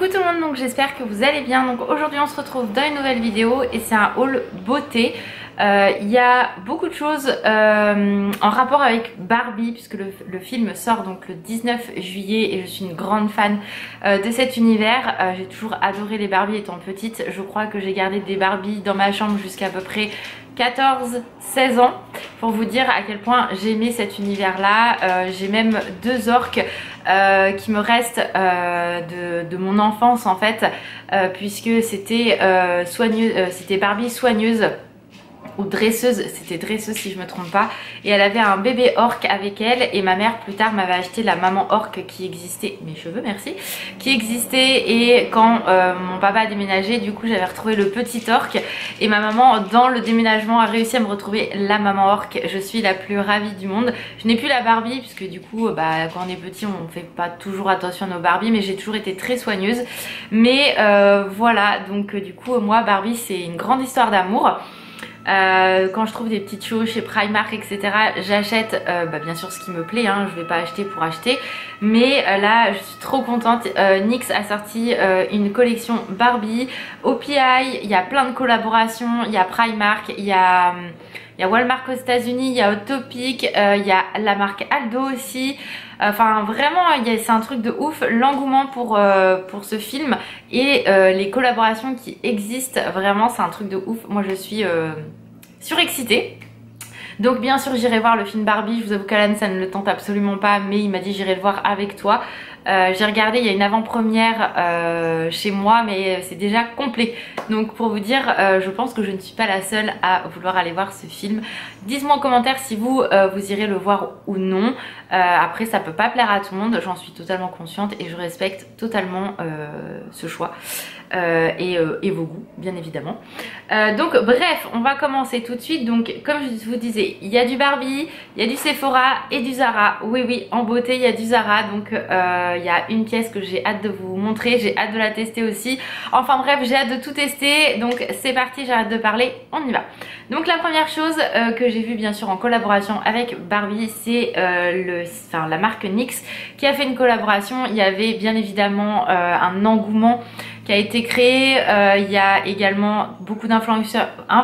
Coucou tout le monde, donc j'espère que vous allez bien. Donc aujourd'hui on se retrouve dans une nouvelle vidéo et c'est un haul beauté. Il y a beaucoup de choses en rapport avec Barbie puisque le film sort donc le 19 juillet et je suis une grande fan de cet univers. J'ai toujours adoré les Barbie étant petite. Je crois que j'ai gardé des Barbie dans ma chambre jusqu'à peu près 14-16 ans pour vous dire à quel point j'aimais cet univers là. J'ai même deux orques qui me restent de mon enfance en fait, puisque c'était c'était Barbie soigneuse ou dresseuse, c'était dresseuse si je me trompe pas, et elle avait un bébé orque avec elle et ma mère plus tard m'avait acheté la maman orque qui existait, mes cheveux merci, qui existait, et quand mon papa a déménagé du coup j'avais retrouvé le petit orque et ma maman dans le déménagement a réussi à me retrouver la maman orque. Je suis la plus ravie du monde. Je n'ai plus la Barbie puisque du coup quand on est petit on fait pas toujours attention à nos Barbie, mais j'ai toujours été très soigneuse, mais voilà, donc du coup moi Barbie c'est une grande histoire d'amour. Quand je trouve des petites choses chez Primark etc, j'achète bien sûr ce qui me plaît, hein, je vais pas acheter pour acheter, mais là je suis trop contente. NYX a sorti une collection Barbie, OPI, il y a plein de collaborations, il y a Primark, il y a Walmart aux États-Unis, il y a Hot Topic, il y a la marque Aldo aussi. Enfin vraiment c'est un truc de ouf l'engouement pour ce film et les collaborations qui existent, vraiment c'est un truc de ouf. Moi je suis surexcitée. Donc bien sûr j'irai voir le film Barbie, je vous avoue qu'Alan ça ne le tente absolument pas, mais il m'a dit j'irai le voir avec toi. J'ai regardé, il y a une avant-première chez moi mais c'est déjà complet. Donc pour vous dire, je pense que je ne suis pas la seule à vouloir aller voir ce film. Dites-moi en commentaire si vous irez le voir ou non. Après ça peut pas plaire à tout le monde, j'en suis totalement consciente et je respecte totalement ce choix. Et vos goûts bien évidemment. Donc bref, on va commencer tout de suite. Donc comme je vous disais, il y a du Barbie, il y a du Sephora et du Zara. Oui en beauté il y a du Zara. Donc il y a une pièce que j'ai hâte de vous montrer, j'ai hâte de la tester aussi. Enfin bref, j'ai hâte de tout tester. Donc c'est parti, j'arrête de parler, on y va. Donc la première chose que j'ai vue bien sûr en collaboration avec Barbie, c'est la marque NYX qui a fait une collaboration. Il y avait bien évidemment un engouement qui a été créé, il y a également beaucoup d'influenceurs, je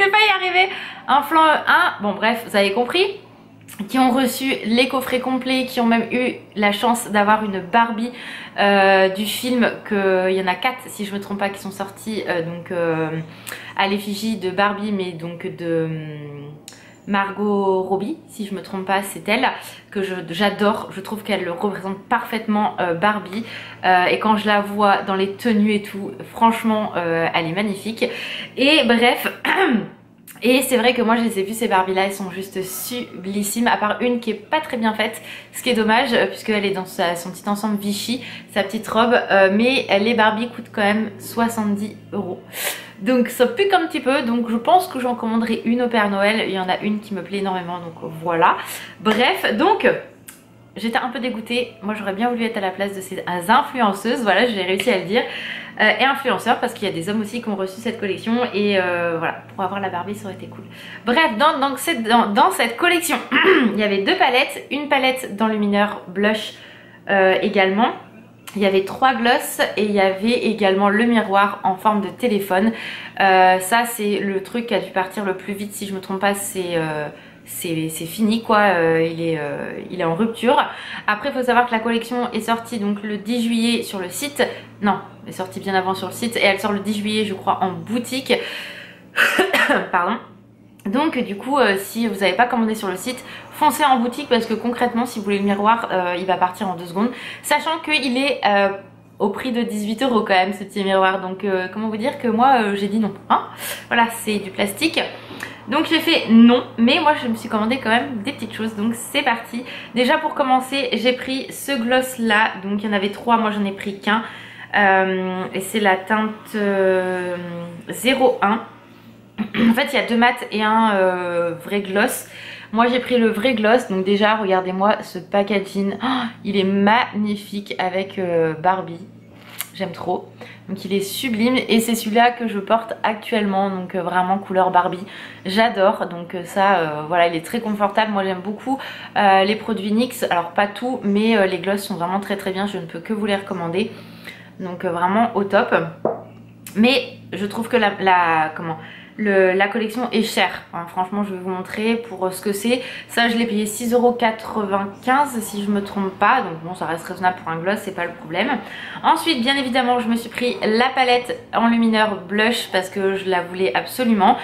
vais pas y arriver, bon bref, vous avez compris, qui ont reçu les coffrets complets, qui ont même eu la chance d'avoir une Barbie du film, il y en a 4 si je me trompe pas qui sont sortis à l'effigie de Barbie, mais donc de Margot Robbie, si je me trompe pas, c'est elle que j'adore. Je trouve qu'elle représente parfaitement Barbie et quand je la vois dans les tenues et tout, franchement elle est magnifique. Et bref et c'est vrai que moi je les ai vues ces Barbie là, elles sont juste sublissimes, à part une qui est pas très bien faite, ce qui est dommage puisqu'elle est dans son petit ensemble Vichy, sa petite robe, mais les Barbie coûtent quand même 70 €. Donc ça pique un petit peu, donc je pense que j'en commanderai une au Père Noël. Il y en a une qui me plaît énormément, donc voilà. Bref, donc j'étais un peu dégoûtée. Moi j'aurais bien voulu être à la place de ces influenceuses, voilà, j'ai réussi à le dire. Et influenceurs, parce qu'il y a des hommes aussi qui ont reçu cette collection. Et voilà, pour avoir la Barbie ça aurait été cool. Bref, dans cette collection il y avait deux palettes. Une palette d'enlumineur blush également. Il y avait 3 glosses et il y avait également le miroir en forme de téléphone. Ça c'est le truc qui a dû partir le plus vite, si je me trompe pas, c'est fini quoi, il est en rupture. Après il faut savoir que la collection est sortie donc le 10 juillet sur le site. Non, elle est sortie bien avant sur le site et elle sort le 10 juillet je crois en boutique. Pardon. Donc du coup si vous n'avez pas commandé sur le site, foncez en boutique parce que concrètement si vous voulez le miroir il va partir en 2 secondes. Sachant qu'il est au prix de 18 € quand même ce petit miroir. Donc comment vous dire que moi j'ai dit non, hein. Voilà, c'est du plastique. Donc j'ai fait non, mais moi je me suis commandé quand même des petites choses, donc c'est parti. Déjà pour commencer j'ai pris ce gloss là, donc il y en avait 3, moi j'en ai pris qu'un. Et c'est la teinte 01. En fait il y a 2 mats et un vrai gloss. Moi j'ai pris le vrai gloss, donc déjà regardez moi ce packaging, oh, il est magnifique avec Barbie. j'aime trop. Donc il est sublime et c'est celui-là que je porte actuellement, donc vraiment couleur Barbie, j'adore. Donc ça voilà, il est très confortable. Moi j'aime beaucoup les produits NYX, alors pas tout, mais les gloss sont vraiment très bien, je ne peux que vous les recommander. Donc vraiment au top. Mais je trouve que la collection est chère, hein, franchement je vais vous montrer pour ce que c'est. Ça je l'ai payé 6,95 € si je me trompe pas, donc bon ça reste raisonnable pour un gloss, c'est pas le problème. Ensuite bien évidemment je me suis pris la palette enlumineur blush parce que je la voulais absolument.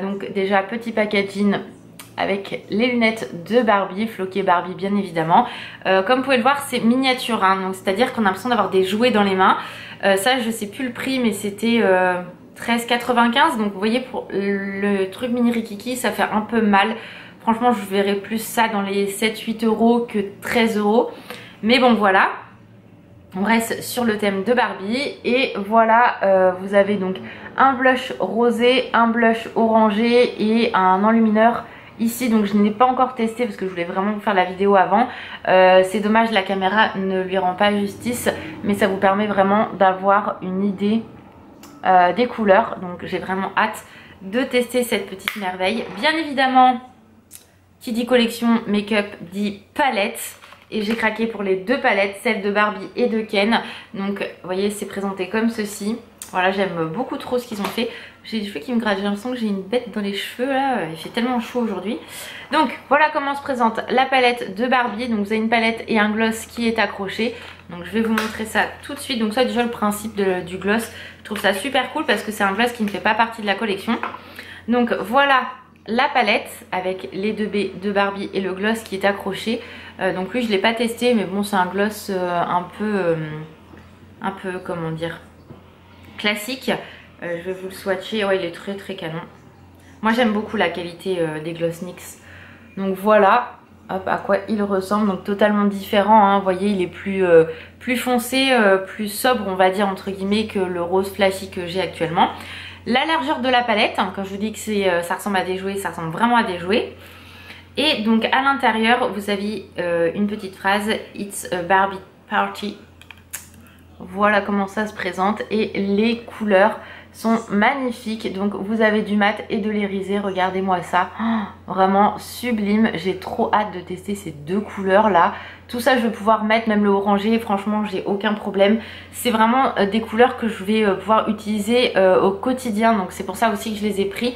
Donc déjà petit packaging avec les lunettes de Barbie, floquées Barbie bien évidemment. Comme vous pouvez le voir c'est miniature, hein, donc c'est à dire qu'on a l'impression d'avoir des jouets dans les mains. Ça je sais plus le prix mais c'était 13,95 €, donc vous voyez pour le truc mini Rikiki ça fait un peu mal. Franchement je verrais plus ça dans les 7-8 € que 13 €. Mais bon voilà, on reste sur le thème de Barbie. Et voilà, vous avez donc un blush rosé, un blush orangé et un enlumineur ici. Donc je n'ai pas encore testé parce que je voulais vraiment vous faire la vidéo avant. C'est dommage, la caméra ne lui rend pas justice, mais ça vous permet vraiment d'avoir une idée des couleurs. Donc j'ai vraiment hâte de tester cette petite merveille. Bien évidemment, qui dit collection make-up dit palette. Et j'ai craqué pour les deux palettes, celle de Barbie et de Ken. Donc vous voyez c'est présenté comme ceci. Voilà, j'aime beaucoup trop ce qu'ils ont fait. J'ai les cheveux qui me grattent, j'ai l'impression que j'ai une bête dans les cheveux là, il fait tellement chaud aujourd'hui. Donc voilà comment se présente la palette de Barbie. Donc vous avez une palette et un gloss qui est accroché. Donc je vais vous montrer ça tout de suite. Donc ça déjà le principe du gloss, je trouve ça super cool parce que c'est un gloss qui ne fait pas partie de la collection. Donc voilà la palette avec les deux baies de Barbie et le gloss qui est accroché. Donc lui je ne l'ai pas testé mais bon c'est un gloss un peu comment dire, classique. Je vais vous le swatcher, ouais il est très canon. Moi j'aime beaucoup la qualité des gloss NYX. Donc voilà hop, à quoi il ressemble, donc totalement différent, hein. Vous voyez il est plus foncé, plus sobre on va dire entre guillemets que le rose flashy que j'ai actuellement. La largeur de la palette, hein, quand je vous dis que ça ressemble à des jouets, ça ressemble vraiment à des jouets. Et donc à l'intérieur vous avez une petite phrase, It's a Barbie Party. Voilà comment ça se présente et les couleurs sont magnifiques. Donc vous avez du mat et de l'irisé, regardez-moi ça, oh, vraiment sublime. J'ai trop hâte de tester ces deux couleurs là. Tout ça je vais pouvoir mettre, même le orangé, franchement j'ai aucun problème. C'est vraiment des couleurs que je vais pouvoir utiliser au quotidien, donc c'est pour ça aussi que je les ai pris.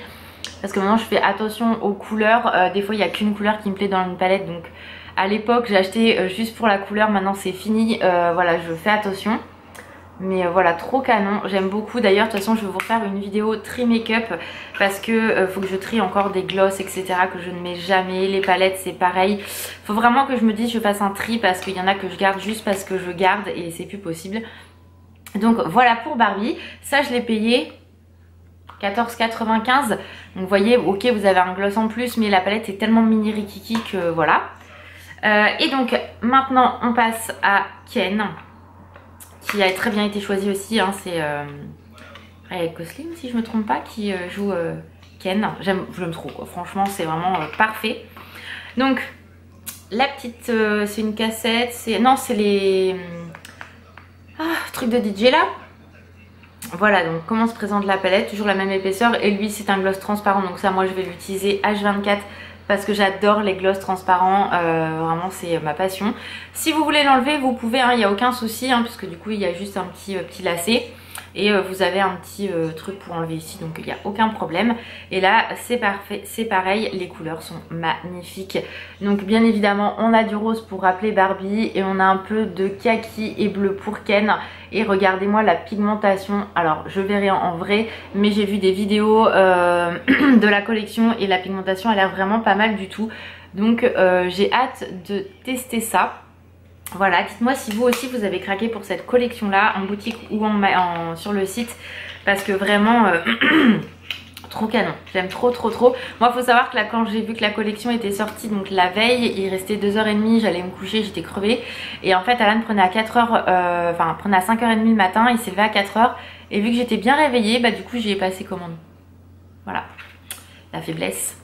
Parce que maintenant je fais attention aux couleurs, des fois il n'y a qu'une couleur qui me plaît dans une palette. Donc à l'époque j'ai acheté juste pour la couleur, maintenant c'est fini, voilà je fais attention. Mais voilà, trop canon, j'aime beaucoup. D'ailleurs de toute façon je vais vous faire une vidéo tri make-up parce que faut que je trie encore des gloss etc que je ne mets jamais. Les palettes c'est pareil, faut vraiment que je me dise je fasse un tri parce qu'il y en a que je garde juste parce que je garde et c'est plus possible. Donc voilà pour Barbie, ça je l'ai payé 14,95 €. Donc vous voyez, ok vous avez un gloss en plus mais la palette est tellement mini rikiki que voilà. Et donc maintenant on passe à Ken, qui a très bien été choisi aussi, hein. C'est Gosling si je me trompe pas qui joue Ken. J'aime trop quoi, franchement c'est vraiment parfait. Donc la petite, c'est une cassette, non c'est les trucs de DJ là. Voilà donc comment se présente la palette, toujours la même épaisseur et lui c'est un gloss transparent, donc ça moi je vais l'utiliser H24 parce que j'adore les gloss transparents, vraiment c'est ma passion. Si vous voulez l'enlever vous pouvez, il n'y a aucun souci, hein, puisque du coup il y a juste un petit lacet et vous avez un petit truc pour enlever ici, donc il n'y a aucun problème. Et là c'est parfait, c'est pareil, les couleurs sont magnifiques. Donc bien évidemment on a du rose pour rappeler Barbie et on a un peu de kaki et bleu pour Ken. Et regardez-moi la pigmentation, alors je verrai en vrai mais j'ai vu des vidéos de la collection et la pigmentation a l'air vraiment pas mal du tout. Donc j'ai hâte de tester ça. Voilà, dites-moi si vous aussi vous avez craqué pour cette collection là en boutique ou sur le site parce que vraiment trop canon, j'aime trop. Moi il faut savoir que là quand j'ai vu que la collection était sortie, donc la veille, il restait 2h30, j'allais me coucher, j'étais crevée. Et en fait Alan prenait à 4h, prenait à 5h30 le matin, il s'est levé à 4h. Et vu que j'étais bien réveillée, bah du coup j'y ai passé commande. Voilà, la faiblesse.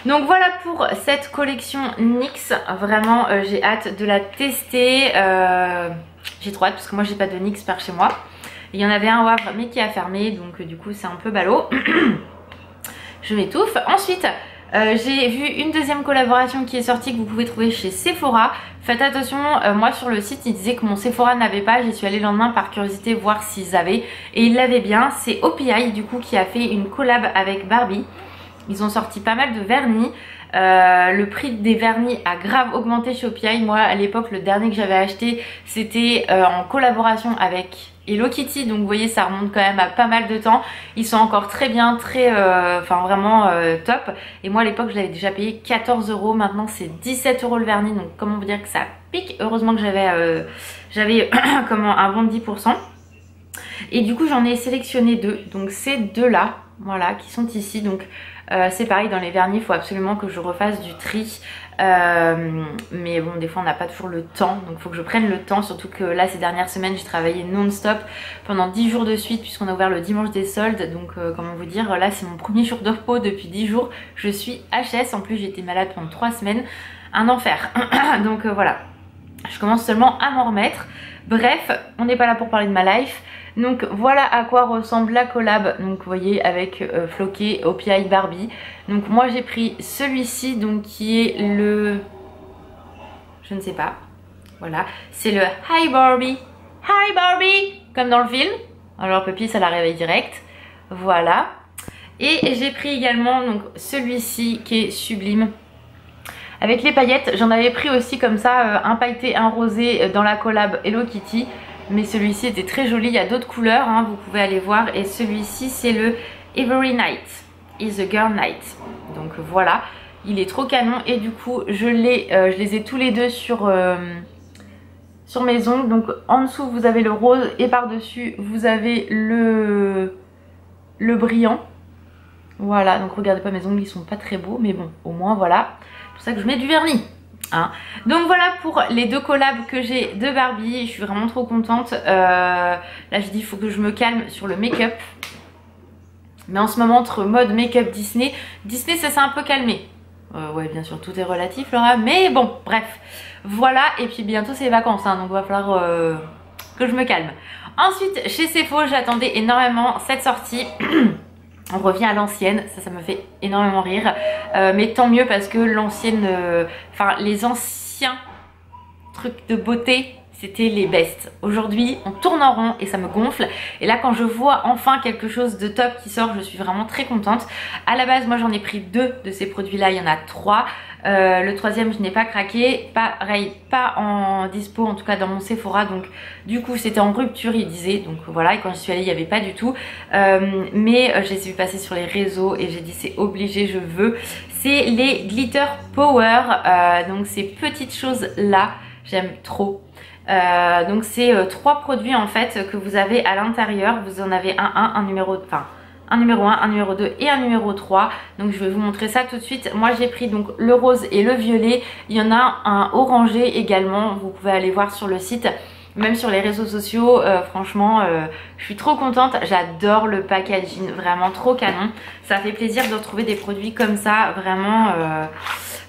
Donc voilà pour cette collection NYX, vraiment j'ai hâte de la tester. J'ai trop hâte parce que moi j'ai pas de NYX par chez moi. Il y en avait un au Havre mais qui a fermé, donc du coup c'est un peu ballot. Je m'étouffe. Ensuite j'ai vu une deuxième collaboration qui est sortie que vous pouvez trouver chez Sephora. Faites attention, moi sur le site ils disaient que mon Sephora n'avait pas, j'y suis allée le lendemain par curiosité voir s'ils avaient et ils l'avaient bien. C'est OPI du coup qui a fait une collab avec Barbie. Ils ont sorti pas mal de vernis. Le prix des vernis a grave augmenté chez OPI. Moi à l'époque le dernier que j'avais acheté c'était en collaboration avec Hello Kitty, donc vous voyez ça remonte quand même à pas mal de temps. Ils sont encore très bien, très enfin vraiment top. Et moi à l'époque je l'avais déjà payé 14 €, maintenant c'est 17 € le vernis, donc comment vous dire que ça pique. Heureusement que j'avais comment un bon de 10%. Et du coup j'en ai sélectionné deux, donc ces deux là, voilà, qui sont ici. Donc c'est pareil, dans les vernis il faut absolument que je refasse du tri, mais bon des fois on n'a pas toujours le temps, donc il faut que je prenne le temps, surtout que là ces dernières semaines j'ai travaillé non-stop pendant 10 jours de suite puisqu'on a ouvert le dimanche des soldes. Donc comment vous dire, là c'est mon premier jour de repos depuis 10 jours, je suis HS, en plus j'étais malade pendant 3 semaines, un enfer. Donc voilà, je commence seulement à m'en remettre. Bref, on n'est pas là pour parler de ma life. Donc voilà à quoi ressemble la collab, donc vous voyez avec Floqué, OPI, Barbie. Donc moi j'ai pris celui-ci, donc qui est le... je ne sais pas, voilà, c'est le Hi Barbie, Hi Barbie, comme dans le film. Alors Puppy ça la réveille direct, voilà. Et j'ai pris également donc celui-ci qui est sublime, avec les paillettes. J'en avais pris aussi comme ça, un pailleté, un rosé dans la collab Hello Kitty. Mais celui-ci était très joli, il y a d'autres couleurs, hein, vous pouvez aller voir. Et celui-ci c'est le Every Night is a Girl Night. Donc voilà, il est trop canon. Et du coup je les ai tous les deux sur mes ongles. Donc en dessous vous avez le rose et par dessus vous avez le brillant. Voilà, donc regardez pas mes ongles, ils sont pas très beaux, mais bon au moins voilà. C'est pour ça que je mets du vernis. Hein. Donc voilà pour les deux collabs que j'ai de Barbie, je suis vraiment trop contente. Là je dis il faut que je me calme sur le make-up, mais en ce moment entre mode make-up Disney ça s'est un peu calmé. Ouais bien sûr tout est relatif Laura, mais bon bref voilà. Et puis bientôt c'est les vacances hein, donc il va falloir que je me calme. Ensuite chez Sephora j'attendais énormément cette sortie. On revient à l'ancienne, ça me fait énormément rire, mais tant mieux parce que l'ancienne, enfin les anciens trucs de beauté c'était les best. Aujourd'hui on tourne en rond et ça me gonfle, et là quand je vois enfin quelque chose de top qui sort je suis vraiment très contente. À la base moi j'en ai pris deux de ces produits là, il y en a trois. Le troisième je n'ai pas craqué, pareil pas en dispo en tout cas dans mon Sephora, donc du coup c'était en rupture il disait, donc voilà. Et quand je suis allée il n'y avait pas du tout, mais je les ai vu passer sur les réseaux et j'ai dit c'est obligé, je veux. C'est les Glitter Power, donc ces petites choses là j'aime trop. Donc c'est trois produits en fait que vous avez à l'intérieur. Vous en avez un numéro, enfin un numéro 1, un numéro 2 et un numéro 3. Donc je vais vous montrer ça tout de suite. Moi j'ai pris donc le rose et le violet. Il y en a un orangé également, vous pouvez aller voir sur le site, même sur les réseaux sociaux. Franchement je suis trop contente, j'adore le packaging, vraiment trop canon. Ça fait plaisir de retrouver des produits comme ça, vraiment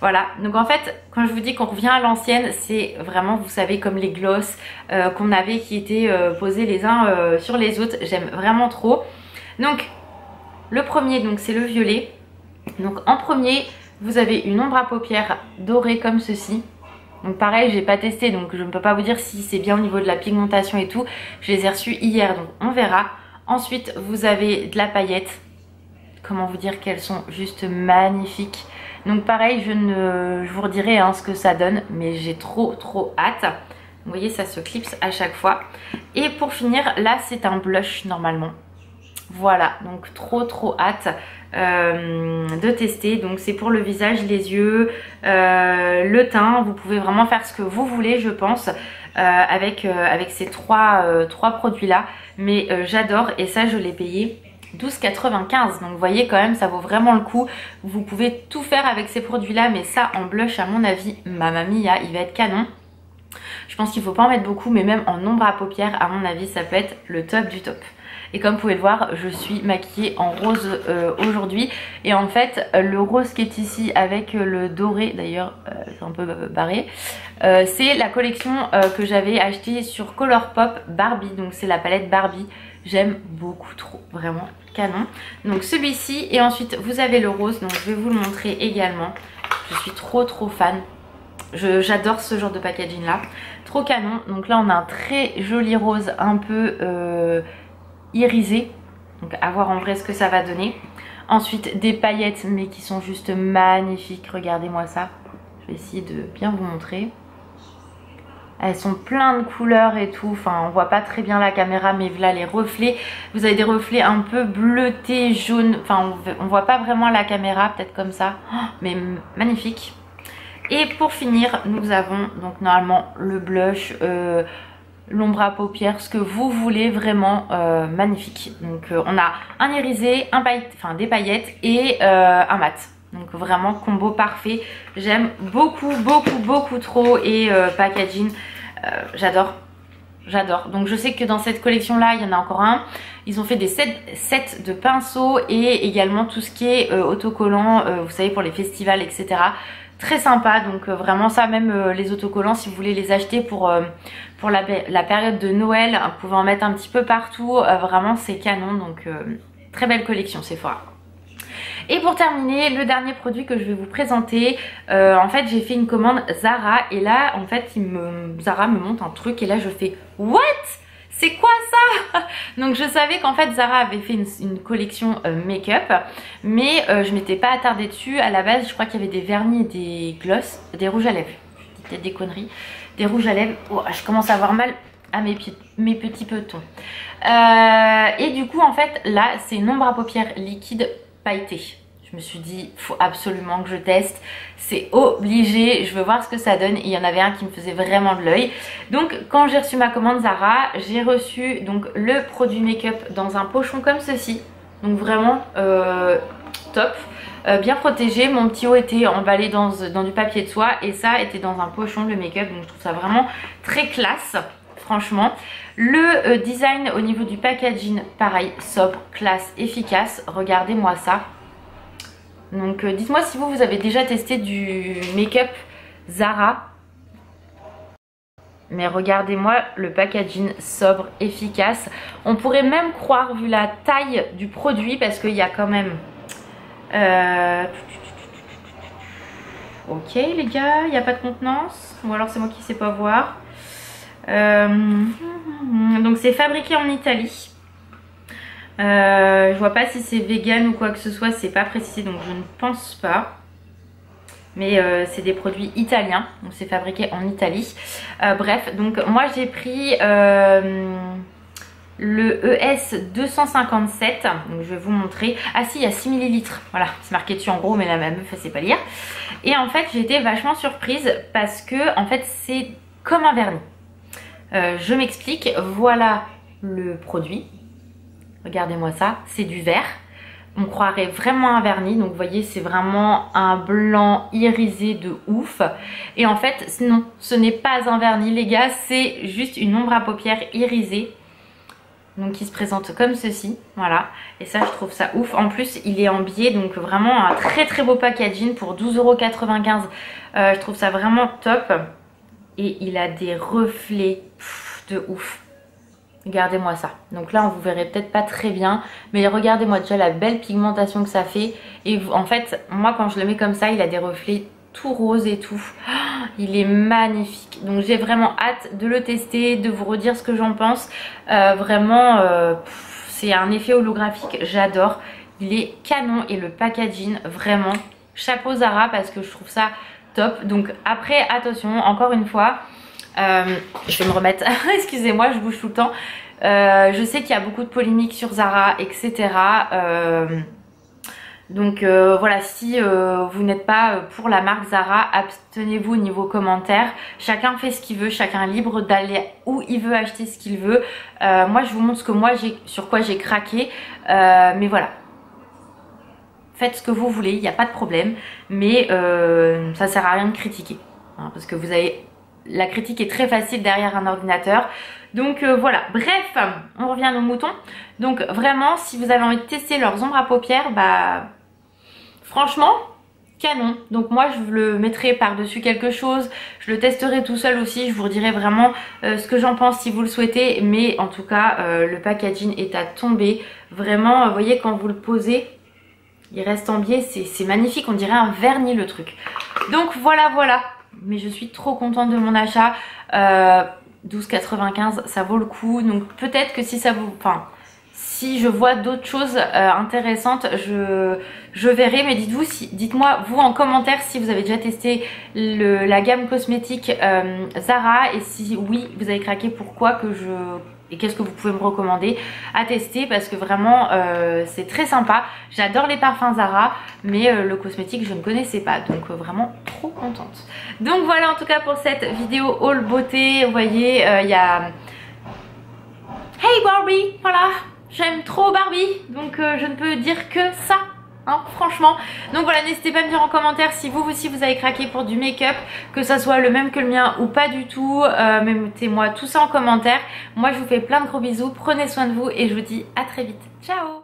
voilà. Donc en fait quand je vous dis qu'on revient à l'ancienne, c'est vraiment, vous savez, comme les gloss qu'on avait qui étaient posés les uns sur les autres. J'aime vraiment trop. Donc le premier donc c'est le violet. Donc en premier vous avez une ombre à paupières dorée comme ceci. Donc pareil j'ai pas testé donc je ne peux pas vous dire si c'est bien au niveau de la pigmentation et tout. Je les ai reçus hier donc on verra. Ensuite vous avez de la paillette. Comment vous dire qu'elles sont juste magnifiques. Donc pareil je vous redirai hein, ce que ça donne, mais j'ai trop hâte. Vous voyez ça se clipse à chaque fois. Et pour finir là c'est un blush normalement. Voilà, donc trop hâte de tester. Donc c'est pour le visage, les yeux, le teint. Vous pouvez vraiment faire ce que vous voulez je pense avec ces trois produits là. Mais j'adore, et ça je l'ai payé 12,95 €. Donc vous voyez quand même ça vaut vraiment le coup. Vous pouvez tout faire avec ces produits là, mais ça en blush à mon avis, Mamma Mia, il va être canon. Je pense qu'il ne faut pas en mettre beaucoup, mais même en ombre à paupières à mon avis ça peut être le top du top. Et comme vous pouvez le voir, je suis maquillée en rose aujourd'hui. Et en fait le rose qui est ici avec le doré, d'ailleurs c'est un peu barré, c'est la collection que j'avais achetée sur Colourpop Barbie. Donc c'est la palette Barbie. J'aime beaucoup trop, vraiment canon. Donc celui-ci, et ensuite vous avez le rose, donc je vais vous le montrer également. Je suis trop fan. J'adore ce genre de packaging là, trop canon. Donc là on a un très joli rose un peu irisé, donc à voir en vrai ce que ça va donner. Ensuite des paillettes mais qui sont juste magnifiques, regardez-moi ça. Je vais essayer de bien vous montrer. Elles sont plein de couleurs et tout, enfin on voit pas très bien la caméra mais là les reflets, vous avez des reflets un peu bleutés, jaunes, enfin on voit pas vraiment la caméra, peut-être comme ça, mais magnifique. Et pour finir nous avons donc normalement le blush, l'ombre à paupières, ce que vous voulez, vraiment magnifique. Donc on a un irisé, des paillettes et un mat. Donc vraiment combo parfait. J'aime beaucoup trop. Et packaging, j'adore. Donc je sais que dans cette collection là il y en a encore un. Ils ont fait des sets de pinceaux et également tout ce qui est autocollant, vous savez, pour les festivals, etc. Très sympa. Donc vraiment ça, même les autocollants, si vous voulez les acheter pour la période de Noël, vous pouvez en mettre un petit peu partout. Vraiment c'est canon. Donc très belle collection Sephora. Et pour terminer, le dernier produit que je vais vous présenter, en fait j'ai fait une commande Zara et là en fait Zara me montre un truc et là je fais what? C'est quoi ça? Donc je savais qu'en fait Zara avait fait une collection make-up, mais je m'étais pas attardée dessus. À la base je crois qu'il y avait des vernis et des gloss, des rouges à lèvres, peut-être des conneries, des rouges à lèvres. Oh, je commence à avoir mal à mes petits petons. Et du coup en fait là c'est une ombre à paupières liquide pailleté. Je me suis dit, faut absolument que je teste, c'est obligé, je veux voir ce que ça donne. Et il y en avait un qui me faisait vraiment de l'œil. Donc quand j'ai reçu ma commande Zara, j'ai reçu donc le produit make-up dans un pochon comme ceci. Donc vraiment top, bien protégé. Mon petit haut était emballé dans du papier de soie et ça était dans un pochon, le make-up. Donc je trouve ça vraiment très classe, franchement. Le design au niveau du packaging, pareil, sobre, classe, efficace. Regardez-moi ça. Donc dites-moi si vous avez déjà testé du make-up Zara. Mais regardez-moi le packaging sobre, efficace. On pourrait même croire, vu la taille du produit, parce qu'il y a quand même... Ok les gars, il n'y a pas de contenance. Ou alors c'est moi qui ne sais pas voir. Donc c'est fabriqué en Italie. Je vois pas si c'est vegan ou quoi que ce soit, c'est pas précisé donc je ne pense pas. Mais c'est des produits italiens, donc c'est fabriqué en Italie. Bref, donc moi j'ai pris le ES 257, donc je vais vous montrer. Ah si, il y a 6 ml, voilà, c'est marqué dessus en gros, mais la meuf elle sait pas lire. Et en fait j'ai été vachement surprise parce que en fait c'est comme un vernis. Je m'explique, voilà le produit. Regardez-moi ça, c'est du vert. On croirait vraiment un vernis. Donc vous voyez, c'est vraiment un blanc irisé de ouf. Et en fait, non, ce n'est pas un vernis les gars. C'est juste une ombre à paupières irisée. Donc qui se présente comme ceci. Voilà. Et ça, je trouve ça ouf. En plus, il est en biais. Donc vraiment un très beau packaging pour 12,95 €. Je trouve ça vraiment top. Et il a des reflets de ouf. Regardez-moi ça. Donc là on vous verrez peut-être pas très bien, mais regardez-moi déjà la belle pigmentation que ça fait. Et en fait moi quand je le mets comme ça, il a des reflets tout rose et tout. Oh, il est magnifique. Donc j'ai vraiment hâte de le tester, de vous redire ce que j'en pense. Vraiment c'est un effet holographique, j'adore. Il est canon et le packaging vraiment chapeau Zara parce que je trouve ça top. Donc après attention, encore une fois, je vais me remettre, excusez-moi je bouge tout le temps. Je sais qu'il y a beaucoup de polémiques sur Zara, etc. Donc voilà, si vous n'êtes pas pour la marque Zara, abstenez-vous au niveau commentaire. Chacun fait ce qu'il veut, chacun est libre d'aller où il veut acheter ce qu'il veut. Moi je vous montre ce que moi sur quoi j'ai craqué. Mais voilà. Faites ce que vous voulez, il n'y a pas de problème. Mais ça sert à rien de critiquer. Hein, parce que vous avez la critique est très facile derrière un ordinateur. Donc voilà, bref, on revient à nos moutons. Donc vraiment, si vous avez envie de tester leurs ombres à paupières, bah franchement, canon. Donc moi je le mettrai par-dessus quelque chose, je le testerai tout seul aussi, je vous redirai vraiment ce que j'en pense si vous le souhaitez. Mais en tout cas, le packaging est à tomber. Vraiment, vous voyez quand vous le posez, il reste en biais, c'est magnifique, on dirait un vernis le truc. Donc voilà. Mais je suis trop contente de mon achat. 12,95, ça vaut le coup. Donc peut-être que si ça vous... Enfin, si je vois d'autres choses intéressantes, je verrai. Mais dites-moi vous en commentaire si vous avez déjà testé la gamme cosmétique Zara. Et si oui, vous avez craqué, pourquoi et qu'est-ce que vous pouvez me recommander à tester, parce que vraiment c'est très sympa. J'adore les parfums Zara, mais le cosmétique je ne connaissais pas, donc vraiment trop contente. Donc voilà en tout cas pour cette vidéo haul beauté. Vous voyez il y a Hey Barbie, voilà, j'aime trop Barbie, donc je ne peux dire que ça. Hein, franchement. Donc voilà, n'hésitez pas à me dire en commentaire si vous aussi vous avez craqué pour du make-up, que ça soit le même que le mien ou pas du tout. Mettez-moi tout ça en commentaire. Moi je vous fais plein de gros bisous, prenez soin de vous et je vous dis à très vite. Ciao.